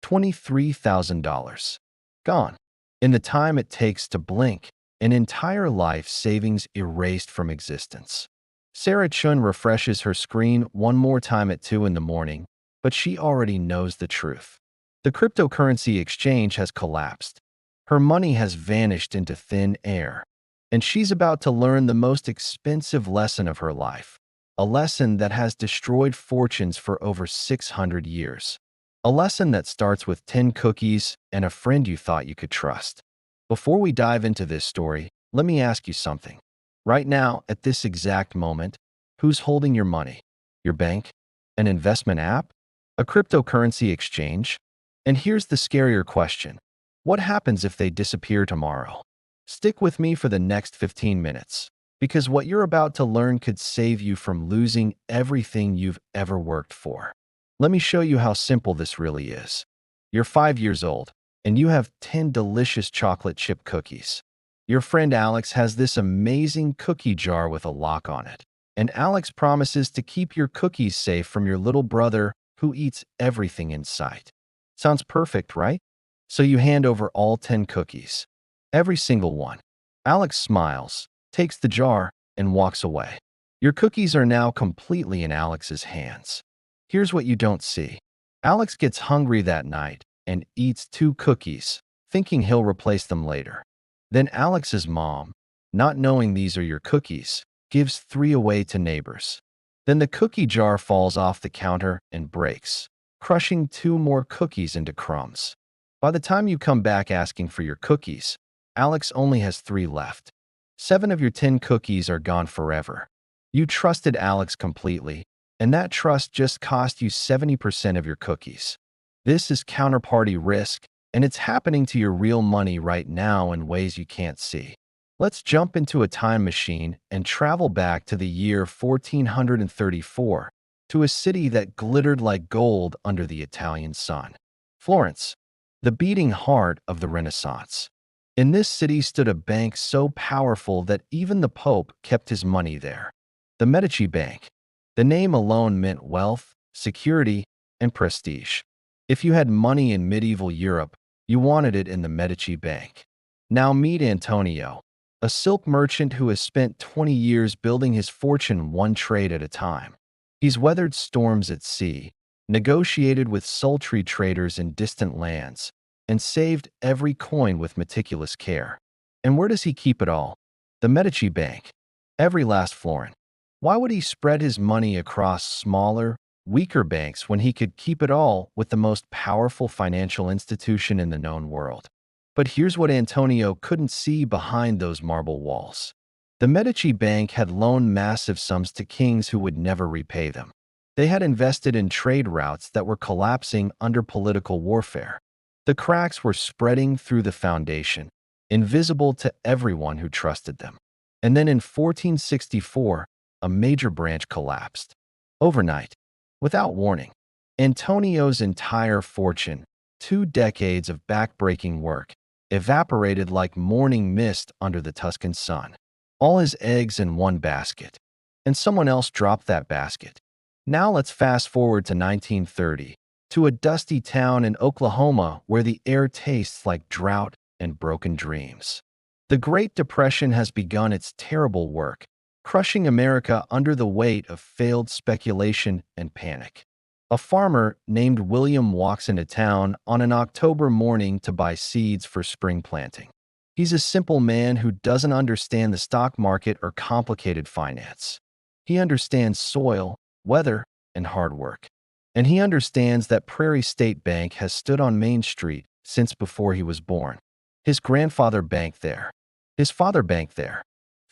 $23,000. Gone. In the time it takes to blink, an entire life savings erased from existence. Sarah Chun refreshes her screen one more time at 2 in the morning, but she already knows the truth. The cryptocurrency exchange has collapsed. Her money has vanished into thin air. And she's about to learn the most expensive lesson of her life, a lesson that has destroyed fortunes for over 600 years. A lesson that starts with 10 cookies and a friend you thought you could trust. Before we dive into this story, let me ask you something. Right now, at this exact moment, who's holding your money? Your bank? An investment app? A cryptocurrency exchange? And here's the scarier question. What happens if they disappear tomorrow? Stick with me for the next 15 minutes, because what you're about to learn could save you from losing everything you've ever worked for. Let me show you how simple this really is. You're 5 years old, and you have 10 delicious chocolate chip cookies. Your friend Alex has this amazing cookie jar with a lock on it, and Alex promises to keep your cookies safe from your little brother who eats everything in sight. Sounds perfect, right? So you hand over all 10 cookies. Every single one. Alex smiles, takes the jar, and walks away. Your cookies are now completely in Alex's hands. Here's what you don't see. Alex gets hungry that night and eats 2 cookies, thinking he'll replace them later. Then Alex's mom, not knowing these are your cookies, gives 3 away to neighbors. Then the cookie jar falls off the counter and breaks, crushing 2 more cookies into crumbs. By the time you come back asking for your cookies, Alex only has 3 left. 7 of your 10 cookies are gone forever. You trusted Alex completely, and that trust just cost you 70% of your cookies. This is counterparty risk, and it's happening to your real money right now in ways you can't see. Let's jump into a time machine and travel back to the year 1434 to a city that glittered like gold under the Italian sun. Florence, the beating heart of the Renaissance. In this city stood a bank so powerful that even the Pope kept his money there. The Medici Bank. The name alone meant wealth, security, and prestige. If you had money in medieval Europe, you wanted it in the Medici Bank. Now meet Antonio, a silk merchant who has spent 20 years building his fortune one trade at a time. He's weathered storms at sea, negotiated with sultry traders in distant lands, and saved every coin with meticulous care. And where does he keep it all? The Medici Bank. Every last florin. Why would he spread his money across smaller, weaker banks when he could keep it all with the most powerful financial institution in the known world? But here's what Antonio couldn't see behind those marble walls. The Medici Bank had loaned massive sums to kings who would never repay them. They had invested in trade routes that were collapsing under political warfare. The cracks were spreading through the foundation, invisible to everyone who trusted them. And then in 1464, a major branch collapsed. Overnight, without warning, Antonio's entire fortune, 2 decades of backbreaking work, evaporated like morning mist under the Tuscan sun. All his eggs in one basket. And someone else dropped that basket. Now let's fast forward to 1930. To a dusty town in Oklahoma where the air tastes like drought and broken dreams. The Great Depression has begun its terrible work, crushing America under the weight of failed speculation and panic. A farmer named William walks into town on an October morning to buy seeds for spring planting. He's a simple man who doesn't understand the stock market or complicated finance. He understands soil, weather, and hard work. And he understands that Prairie State Bank has stood on Main Street since before he was born. His grandfather banked there. His father banked there.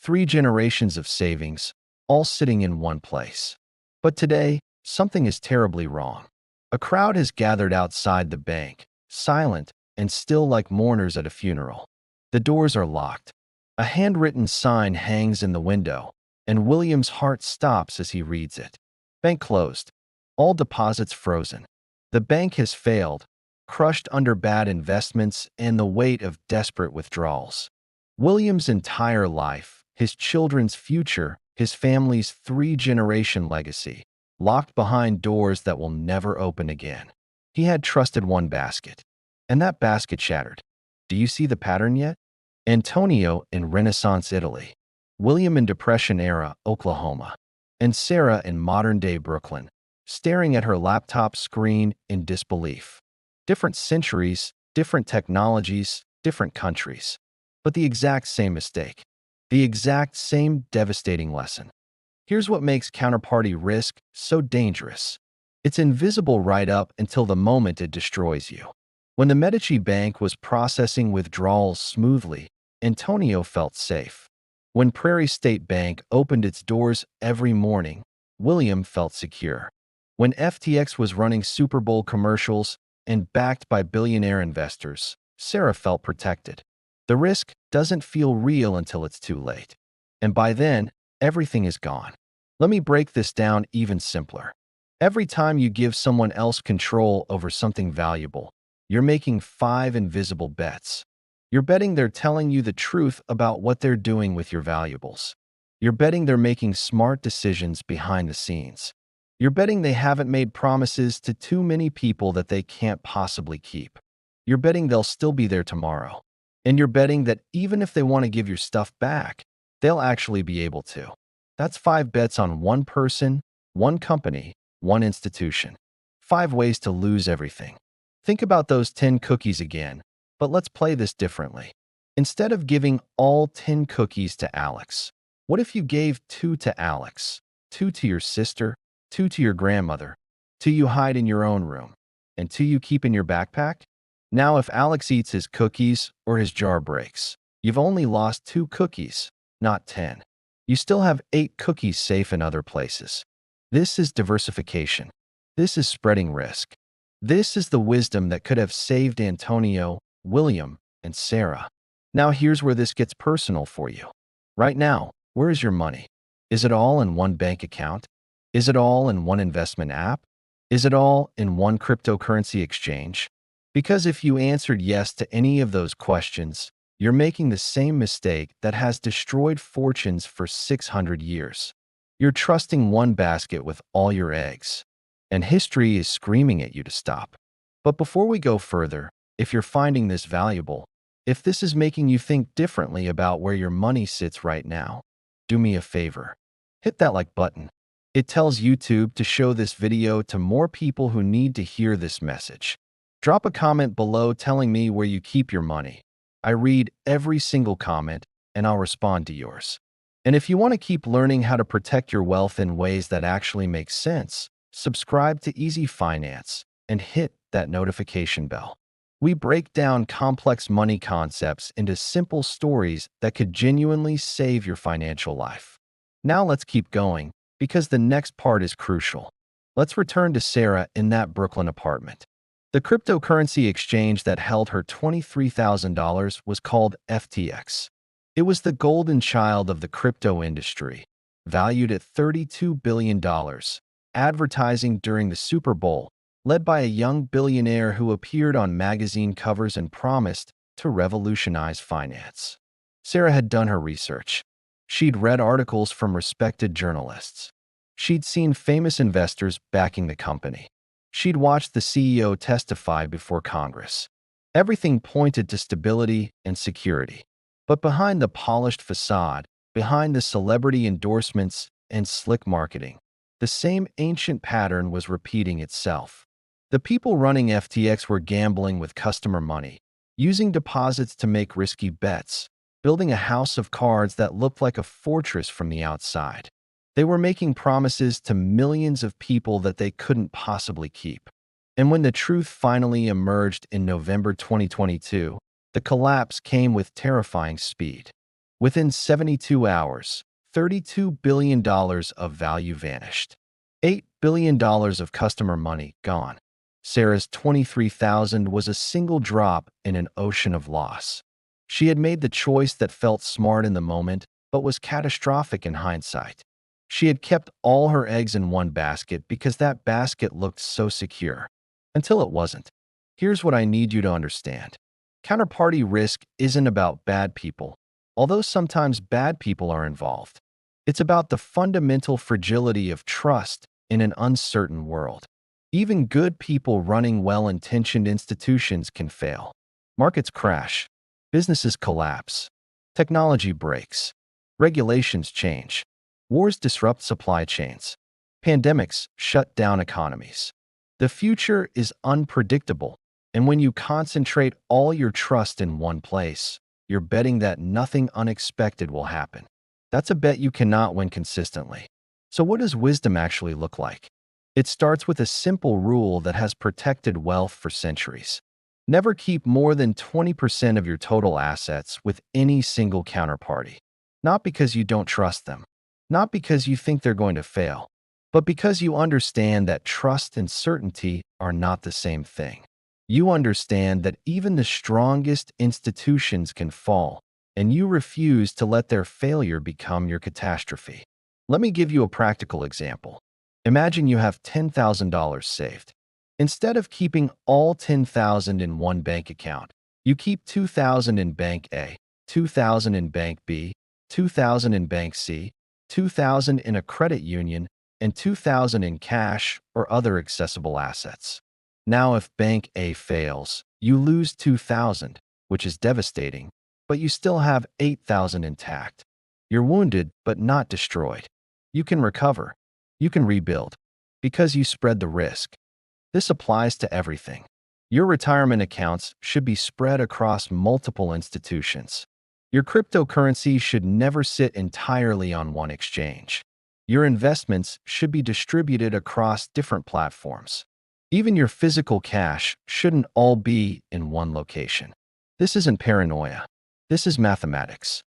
3 generations of savings, all sitting in one place. But today, something is terribly wrong. A crowd has gathered outside the bank, silent and still like mourners at a funeral. The doors are locked. A handwritten sign hangs in the window, and William's heart stops as he reads it. Bank closed. All deposits frozen. The bank has failed, crushed under bad investments and the weight of desperate withdrawals. William's entire life, his children's future, his family's 3-generation legacy, locked behind doors that will never open again. He had trusted one basket, and that basket shattered. Do you see the pattern yet? Antonio in Renaissance Italy, William in Depression-era Oklahoma, and Sarah in modern-day Brooklyn, staring at her laptop screen in disbelief. Different centuries, different technologies, different countries, but the exact same mistake, the exact same devastating lesson. Here's what makes counterparty risk so dangerous. It's invisible right up until the moment it destroys you. When the Medici Bank was processing withdrawals smoothly, Antonio felt safe. When Prairie State Bank opened its doors every morning, William felt secure. When FTX was running Super Bowl commercials and backed by billionaire investors, Sarah felt protected. The risk doesn't feel real until it's too late. And by then, everything is gone. Let me break this down even simpler. Every time you give someone else control over something valuable, you're making 5 invisible bets. You're betting they're telling you the truth about what they're doing with your valuables. You're betting they're making smart decisions behind the scenes. You're betting they haven't made promises to too many people that they can't possibly keep. You're betting they'll still be there tomorrow. And you're betting that even if they want to give your stuff back, they'll actually be able to. That's 5 bets on one person, one company, one institution. 5 ways to lose everything. Think about those 10 cookies again, but let's play this differently. Instead of giving all 10 cookies to Alex, what if you gave 2 to Alex, 2 to your sister, 2 to your grandmother, 2 you hide in your own room, and 2 you keep in your backpack? Now, if Alex eats his cookies or his jar breaks, you've only lost 2 cookies, not 10. You still have 8 cookies safe in other places. This is diversification. This is spreading risk. This is the wisdom that could have saved Antonio, William, and Sarah. Now here's where this gets personal for you. Right now, where is your money? Is it all in one bank account? Is it all in one investment app? Is it all in one cryptocurrency exchange? Because if you answered yes to any of those questions, you're making the same mistake that has destroyed fortunes for 600 years. You're trusting one basket with all your eggs, and history is screaming at you to stop. But before we go further, if you're finding this valuable, if this is making you think differently about where your money sits right now, do me a favor. Hit that like button. It tells YouTube to show this video to more people who need to hear this message. Drop a comment below telling me where you keep your money. I read every single comment, and I'll respond to yours. And if you want to keep learning how to protect your wealth in ways that actually make sense, subscribe to Easy Finance and hit that notification bell. We break down complex money concepts into simple stories that could genuinely save your financial life. Now let's keep going, because the next part is crucial. Let's return to Sarah in that Brooklyn apartment. The cryptocurrency exchange that held her $23,000 was called FTX. It was the golden child of the crypto industry, valued at $32 billion, advertising during the Super Bowl, led by a young billionaire who appeared on magazine covers and promised to revolutionize finance. Sarah had done her research. She'd read articles from respected journalists. She'd seen famous investors backing the company. She'd watched the CEO testify before Congress. Everything pointed to stability and security. But behind the polished facade, behind the celebrity endorsements and slick marketing, the same ancient pattern was repeating itself. The people running FTX were gambling with customer money, using deposits to make risky bets, building a house of cards that looked like a fortress from the outside. They were making promises to millions of people that they couldn't possibly keep. And when the truth finally emerged in November 2022, the collapse came with terrifying speed. Within 72 hours, $32 billion of value vanished. $8 billion of customer money gone. Sarah's $23,000 was a single drop in an ocean of loss. She had made the choice that felt smart in the moment, but was catastrophic in hindsight. She had kept all her eggs in one basket because that basket looked so secure. Until it wasn't. Here's what I need you to understand. Counterparty risk isn't about bad people, although sometimes bad people are involved. It's about the fundamental fragility of trust in an uncertain world. Even good people running well-intentioned institutions can fail. Markets crash. Businesses collapse. Technology breaks. Regulations change. Wars disrupt supply chains. Pandemics shut down economies. The future is unpredictable, and when you concentrate all your trust in one place, you're betting that nothing unexpected will happen. That's a bet you cannot win consistently. So what does wisdom actually look like? It starts with a simple rule that has protected wealth for centuries. Never keep more than 20% of your total assets with any single counterparty. Not because you don't trust them, not because you think they're going to fail, but because you understand that trust and certainty are not the same thing. You understand that even the strongest institutions can fall, and you refuse to let their failure become your catastrophe. Let me give you a practical example. Imagine you have $10,000 saved. Instead of keeping all $10,000 in one bank account, you keep $2,000 in Bank A, $2,000 in Bank B, $2,000 in Bank C, $2,000 in a credit union, and $2,000 in cash or other accessible assets. Now, if Bank A fails, you lose $2,000, which is devastating, but you still have $8,000 intact. You're wounded, but not destroyed. You can recover. You can rebuild, because you spread the risk. This applies to everything. Your retirement accounts should be spread across multiple institutions. Your cryptocurrency should never sit entirely on one exchange. Your investments should be distributed across different platforms. Even your physical cash shouldn't all be in one location. This isn't paranoia. This is mathematics.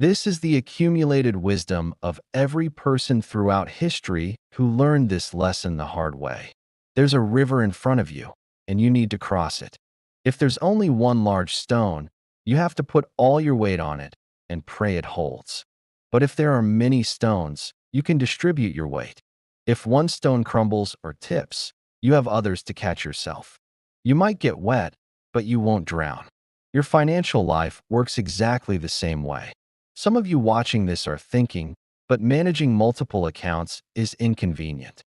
This is the accumulated wisdom of every person throughout history who learned this lesson the hard way. There's a river in front of you, and you need to cross it. If there's only one large stone, you have to put all your weight on it and pray it holds. But if there are many stones, you can distribute your weight. If one stone crumbles or tips, you have others to catch yourself. You might get wet, but you won't drown. Your financial life works exactly the same way. Some of you watching this are thinking, but managing multiple accounts is inconvenient.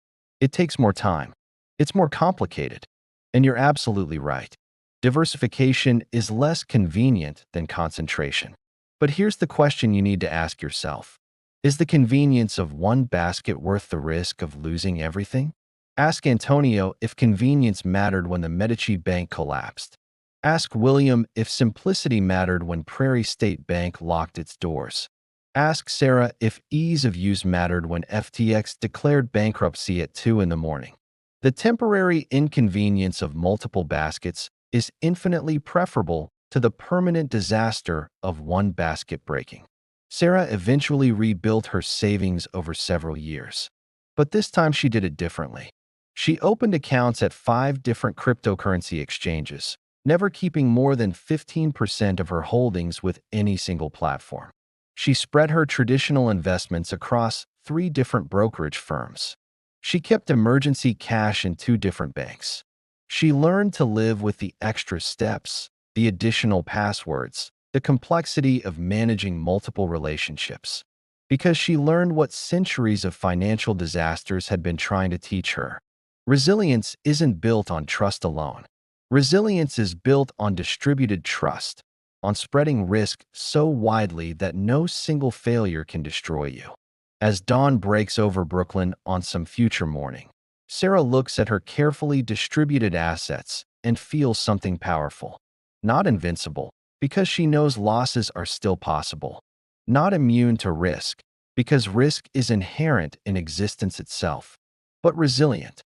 It takes more time. It's more complicated. And you're absolutely right. Diversification is less convenient than concentration. But here's the question you need to ask yourself. Is the convenience of one basket worth the risk of losing everything? Ask Antonio if convenience mattered when the Medici Bank collapsed. Ask William if simplicity mattered when Prairie State Bank locked its doors. Ask Sarah if ease of use mattered when FTX declared bankruptcy at 2 in the morning. The temporary inconvenience of multiple baskets is infinitely preferable to the permanent disaster of one basket breaking. Sarah eventually rebuilt her savings over several years. But this time she did it differently. She opened accounts at 5 different cryptocurrency exchanges, never keeping more than 15% of her holdings with any single platform. She spread her traditional investments across 3 different brokerage firms. She kept emergency cash in 2 different banks. She learned to live with the extra steps, the additional passwords, the complexity of managing multiple relationships. Because she learned what centuries of financial disasters had been trying to teach her. Resilience isn't built on trust alone. Resilience is built on distributed trust, on spreading risk so widely that no single failure can destroy you. As dawn breaks over Brooklyn on some future morning, Sarah looks at her carefully distributed assets and feels something powerful. Not invincible, because she knows losses are still possible. Not immune to risk, because risk is inherent in existence itself. But resilient,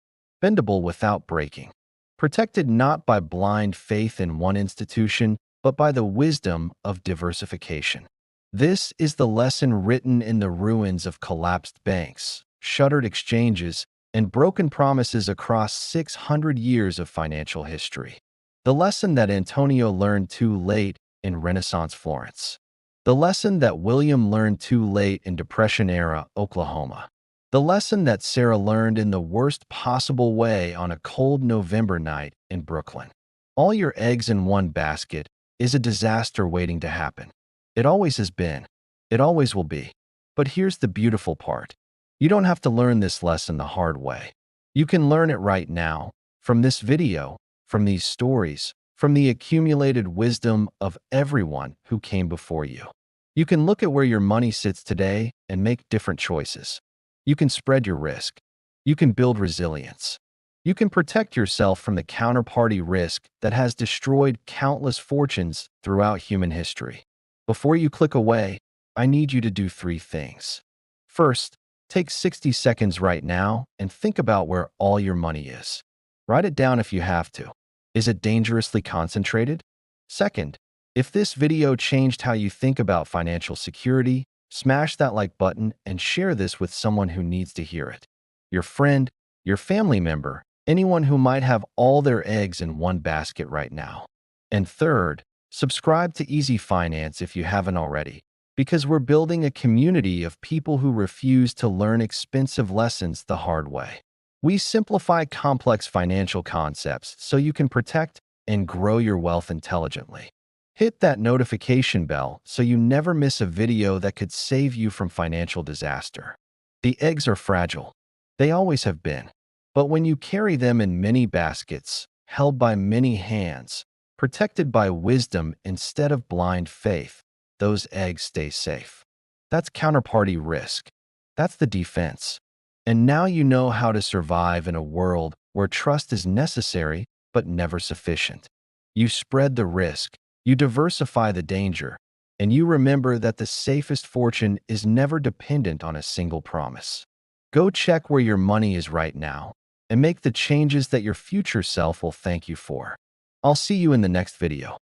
bendable without breaking. Protected not by blind faith in one institution, but by the wisdom of diversification. This is the lesson written in the ruins of collapsed banks, shuttered exchanges, and broken promises across 600 years of financial history. The lesson that Antonio learned too late in Renaissance Florence. The lesson that William learned too late in Depression-era Oklahoma. The lesson that Sarah learned in the worst possible way on a cold November night in Brooklyn. All your eggs in one basket is a disaster waiting to happen. It always has been. It always will be. But here's the beautiful part. You don't have to learn this lesson the hard way. You can learn it right now, from this video, from these stories, from the accumulated wisdom of everyone who came before you. You can look at where your money sits today and make different choices. You can spread your risk. You can build resilience. You can protect yourself from the counterparty risk that has destroyed countless fortunes throughout human history. Before you click away, I need you to do 3 things. First, take 60 seconds right now and think about where all your money is. Write it down if you have to. Is it dangerously concentrated? Second, if this video changed how you think about financial security, smash that like button and share this with someone who needs to hear it. Your friend, your family member, anyone who might have all their eggs in one basket right now. And third, subscribe to Easy Finance if you haven't already, because we're building a community of people who refuse to learn expensive lessons the hard way. We simplify complex financial concepts so you can protect and grow your wealth intelligently. Hit that notification bell so you never miss a video that could save you from financial disaster. The eggs are fragile. They always have been. But when you carry them in many baskets, held by many hands, protected by wisdom instead of blind faith, those eggs stay safe. That's counterparty risk. That's the defense. And now you know how to survive in a world where trust is necessary but never sufficient. You spread the risk, you diversify the danger, and you remember that the safest fortune is never dependent on a single promise. Go check where your money is right now and make the changes that your future self will thank you for. I'll see you in the next video.